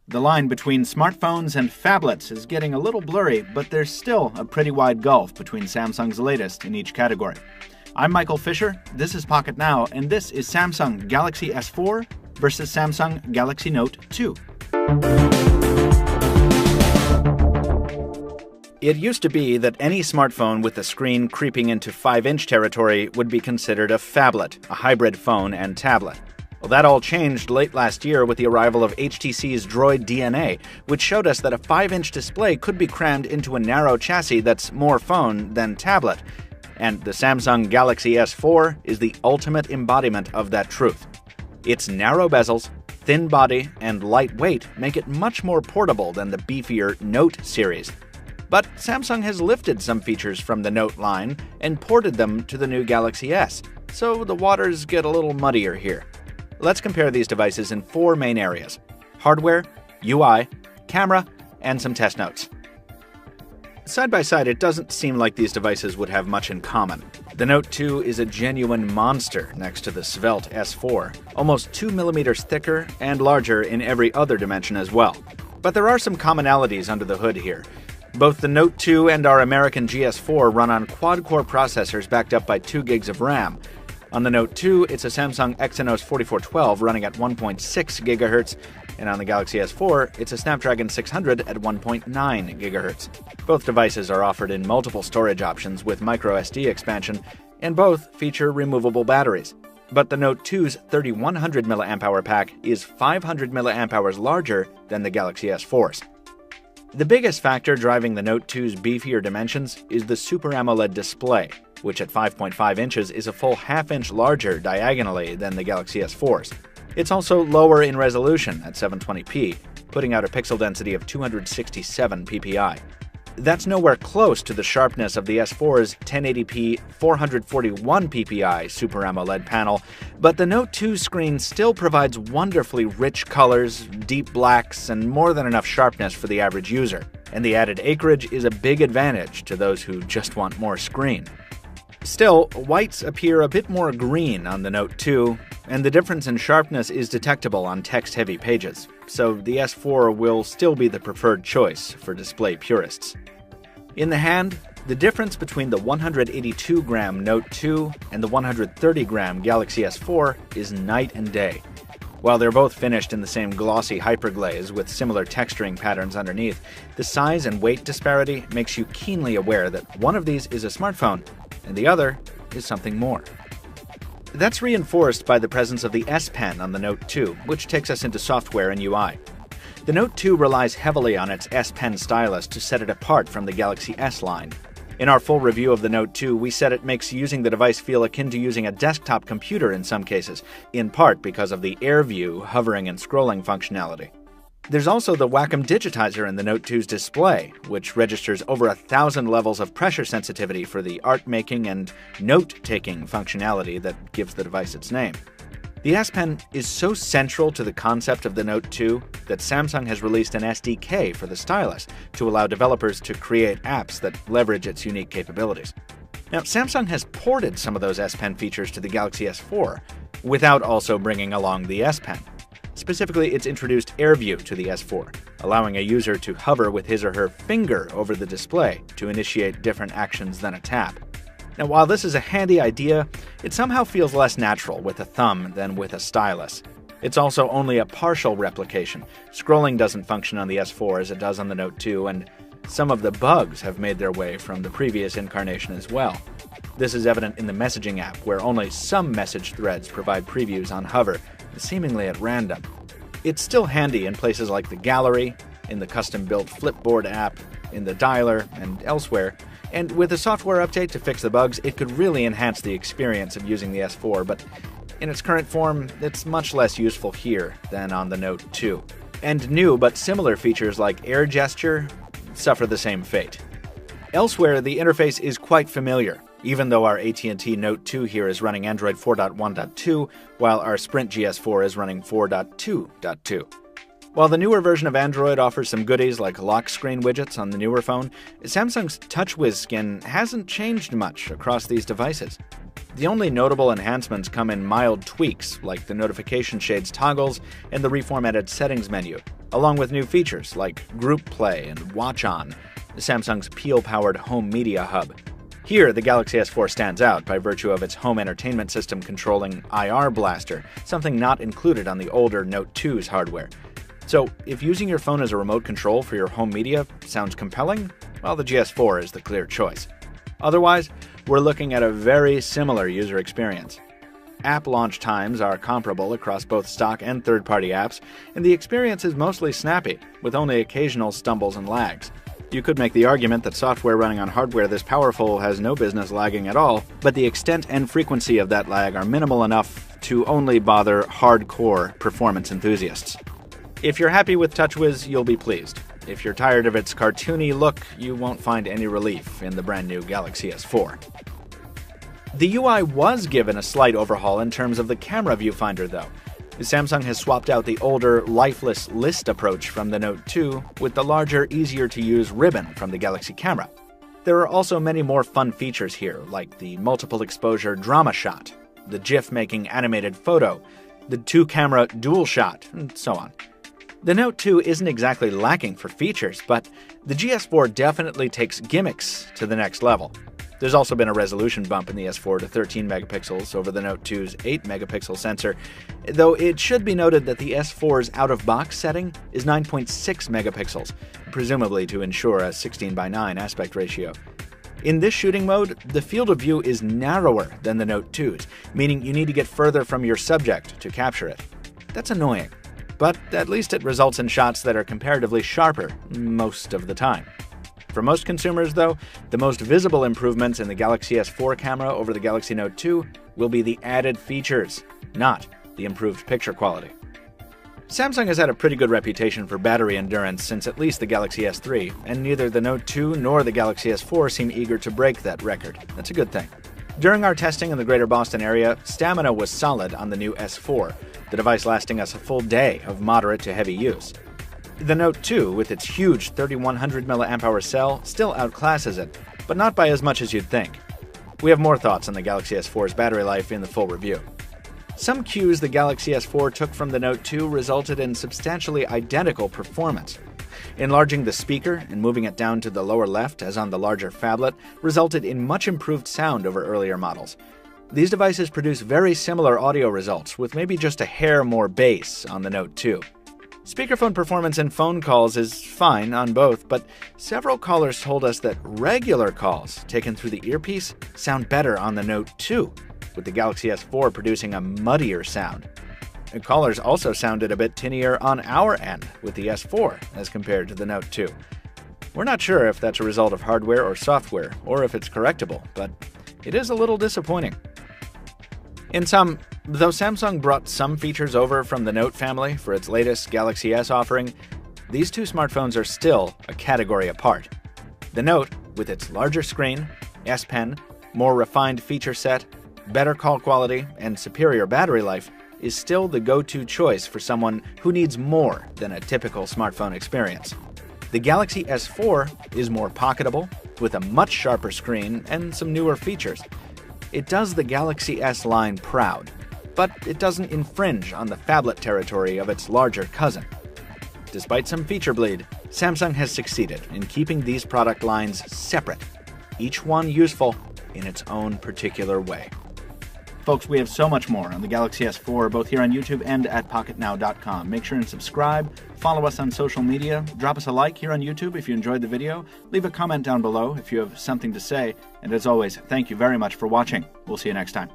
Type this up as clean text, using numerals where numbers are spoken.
The line between smartphones and phablets is getting a little blurry, but there's still a pretty wide gulf between Samsung's latest in each category. I'm Michael Fisher, this is Pocket Now, and this is Samsung Galaxy S4 versus Samsung Galaxy Note 2. It used to be that any smartphone with a screen creeping into 5-inch territory would be considered a phablet, a hybrid phone and tablet. Well, that all changed late last year with the arrival of HTC's Droid DNA, which showed us that a 5-inch display could be crammed into a narrow chassis that's more phone than tablet. And the Samsung Galaxy S4 is the ultimate embodiment of that truth. Its narrow bezels, thin body, and light weight make it much more portable than the beefier Note series. But Samsung has lifted some features from the Note line and ported them to the new Galaxy S, so the waters get a little muddier here. Let's compare these devices in 4 main areas: hardware, UI, camera, and some test notes. Side by side, it doesn't seem like these devices would have much in common. The Note 2 is a genuine monster next to the svelte S4, almost 2 millimeters thicker and larger in every other dimension as well. But there are some commonalities under the hood here. Both the Note 2 and our American GS4 run on quad-core processors backed up by 2 gigs of RAM. On the Note 2, it's a Samsung Exynos 4412 running at 1.6 GHz, and on the Galaxy S4, it's a Snapdragon 600 at 1.9 GHz. Both devices are offered in multiple storage options with microSD expansion, and both feature removable batteries. But the Note 2's 3100 mAh pack is 500 mAh larger than the Galaxy S4's. The biggest factor driving the Note 2's beefier dimensions is the Super AMOLED display, which at 5.5 inches is a full half-inch larger diagonally than the Galaxy S4's. It's also lower in resolution at 720p, putting out a pixel density of 267 ppi. That's nowhere close to the sharpness of the S4's 1080p 441 ppi Super AMOLED panel, but the Note 2 screen still provides wonderfully rich colors, deep blacks, and more than enough sharpness for the average user. And the added acreage is a big advantage to those who just want more screen. Still, whites appear a bit more green on the Note 2, and the difference in sharpness is detectable on text-heavy pages, so the S4 will still be the preferred choice for display purists. In the hand, the difference between the 182-gram Note 2 and the 130-gram Galaxy S4 is night and day. While they're both finished in the same glossy hyperglaze with similar texturing patterns underneath, the size and weight disparity makes you keenly aware that one of these is a smartphone and the other is something more. That's reinforced by the presence of the S Pen on the Note 2, which takes us into software and UI. The Note 2 relies heavily on its S Pen stylus to set it apart from the Galaxy S line. In our full review of the Note 2, we said it makes using the device feel akin to using a desktop computer in some cases, in part because of the Air View hovering and scrolling functionality. There's also the Wacom Digitizer in the Note 2's display, which registers over 1,000 levels of pressure sensitivity for the art-making and note-taking functionality that gives the device its name. The S Pen is so central to the concept of the Note 2 that Samsung has released an SDK for the stylus to allow developers to create apps that leverage its unique capabilities. Now, Samsung has ported some of those S Pen features to the Galaxy S4, without also bringing along the S Pen. Specifically, it's introduced Air View to the S4, allowing a user to hover with his or her finger over the display to initiate different actions than a tap. Now, while this is a handy idea, it somehow feels less natural with a thumb than with a stylus. It's also only a partial replication. Scrolling doesn't function on the S4 as it does on the Note 2, and some of the bugs have made their way from the previous incarnation as well. This is evident in the messaging app, where only some message threads provide previews on hover, seemingly at random. It's still handy in places like the gallery, in the custom-built Flipboard app, in the dialer, and elsewhere, and with a software update to fix the bugs, it could really enhance the experience of using the S4, but in its current form, it's much less useful here than on the Note 2. And new but similar features like air gesture suffer the same fate. Elsewhere, the interface is quite familiar, even though our AT&T Note 2 here is running Android 4.1.2, while our Sprint GS4 is running 4.2.2. While the newer version of Android offers some goodies like lock screen widgets on the newer phone, Samsung's TouchWiz skin hasn't changed much across these devices. The only notable enhancements come in mild tweaks, like the notification shades toggles and the reformatted settings menu, along with new features like Group Play and Watch On, Samsung's Peel-powered home media hub. Here, the Galaxy S4 stands out by virtue of its home entertainment system controlling IR Blaster, something not included on the older Note 2's hardware. So, if using your phone as a remote control for your home media sounds compelling, well, the GS4 is the clear choice. Otherwise, we're looking at a very similar user experience. App launch times are comparable across both stock and third-party apps, and the experience is mostly snappy, with only occasional stumbles and lags. You could make the argument that software running on hardware this powerful has no business lagging at all, but the extent and frequency of that lag are minimal enough to only bother hardcore performance enthusiasts. If you're happy with TouchWiz, you'll be pleased. If you're tired of its cartoony look, you won't find any relief in the brand new Galaxy S4. The UI was given a slight overhaul in terms of the camera viewfinder, though. Samsung has swapped out the older, lifeless list approach from the Note 2 with the larger, easier-to-use ribbon from the Galaxy camera. There are also many more fun features here, like the multiple exposure drama shot, the GIF-making animated photo, the two-camera dual shot, and so on. The Note 2 isn't exactly lacking for features, but the GS4 definitely takes gimmicks to the next level. There's also been a resolution bump in the S4 to 13 megapixels over the Note 2's 8 megapixel sensor, though it should be noted that the S4's out-of-box setting is 9.6 megapixels, presumably to ensure a 16:9 aspect ratio. In this shooting mode, the field of view is narrower than the Note 2's, meaning you need to get further from your subject to capture it. That's annoying, but at least it results in shots that are comparatively sharper most of the time. For most consumers, though, the most visible improvements in the Galaxy S4 camera over the Galaxy Note 2 will be the added features, not the improved picture quality. Samsung has had a pretty good reputation for battery endurance since at least the Galaxy S3, and neither the Note 2 nor the Galaxy S4 seem eager to break that record. That's a good thing. During our testing in the greater Boston area, stamina was solid on the new S4, the device lasting us a full day of moderate to heavy use. The Note 2, with its huge 3100 mAh cell, still outclasses it, but not by as much as you'd think. We have more thoughts on the Galaxy S4's battery life in the full review. Some cues the Galaxy S4 took from the Note 2 resulted in substantially identical performance. Enlarging the speaker and moving it down to the lower left, as on the larger phablet, resulted in much improved sound over earlier models. These devices produce very similar audio results, with maybe just a hair more bass on the Note 2. Speakerphone performance in phone calls is fine on both, but several callers told us that regular calls taken through the earpiece sound better on the Note 2, with the Galaxy S4 producing a muddier sound. And callers also sounded a bit tinnier on our end with the S4 as compared to the Note 2. We're not sure if that's a result of hardware or software, or if it's correctable, but it is a little disappointing. In sum, though Samsung brought some features over from the Note family for its latest Galaxy S offering, these two smartphones are still a category apart. The Note, with its larger screen, S Pen, more refined feature set, better call quality, and superior battery life, is still the go-to choice for someone who needs more than a typical smartphone experience. The Galaxy S4 is more pocketable, with a much sharper screen and some newer features. It does the Galaxy S line proud, but it doesn't infringe on the phablet territory of its larger cousin. Despite some feature bleed, Samsung has succeeded in keeping these product lines separate, each one useful in its own particular way. Folks, we have so much more on the Galaxy S4, both here on YouTube and at PocketNow.com. Make sure and subscribe, follow us on social media, drop us a like here on YouTube if you enjoyed the video, leave a comment down below if you have something to say, and as always, thank you very much for watching. We'll see you next time.